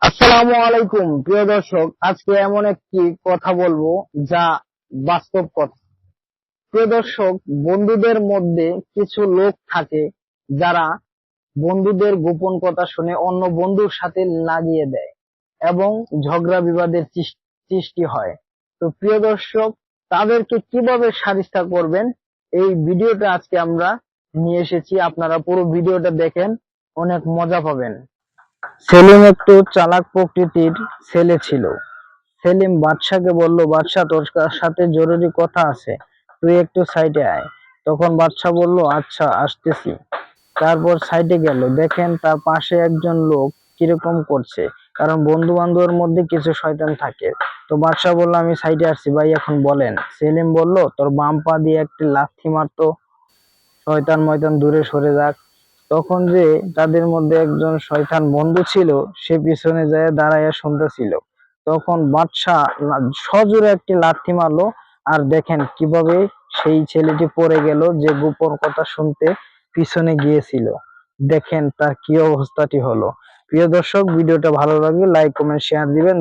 আসসালামু আলাইকুম প্রিয় দর্শক, আজকে এমন একটি কথা বলবো যা বাস্তব কথা। প্রিয় দর্শক, বন্ধুদের মধ্যে কিছু লোক থাকে যারা বন্ধুদের গোপন কথা শুনে অন্য বন্ধুর সাথে লাগিয়ে দেয় এবং ঝগড়া বিবাদের সৃষ্টি হয়। তো প্রিয় দর্শক, তাদেরকে কিভাবে শারিস্তা করবেন এই ভিডিওটা আজকে আমরা নিয়ে এসেছি। আপনারা পুরো ভিডিওটা দেখেন, অনেক মজা পাবেন। সেলিম একটু চালাক প্রকৃতির ছেলে ছিল। সেলিম বাদশাকে বলল, বাদশা, তোর সাথে জরুরি কথা আছে, তুই একটু সাইডে আয়। তখন বাদশা বলল, আচ্ছা, আসতেছি। তারপর সাইডে গেল। দেখেন তার পাশে একজন লোক কিরকম করছে, কারণ বন্ধু বান্ধবের মধ্যে কিছু শয়তান থাকে। তো বাদশা বলল, আমি সাইডে আসছি ভাই, এখন বলেন। সেলিম বলল, তোর বাম পা দিয়ে একটি লাথি মারতো, শয়তান ময়তান দূরে সরে যাক। তখন যে তাদের মধ্যে একজন শয়তান বন্ধু ছিল, সে পিছনে যায় দাঁড়াইয়া শুনতেছিল। তখন বাদশাহ সজোরে একটি লাথি মারলো, আর দেখেন কিভাবে সেই ছেলেটি পড়ে গেল যে গোপন কথা শুনতে পিছনে গিয়েছিল। দেখেন তার কি অবস্থাটি হলো। প্রিয় দর্শক, ভিডিওটা ভালো লাগলে লাইক কমেন্ট শেয়ার দিবেন।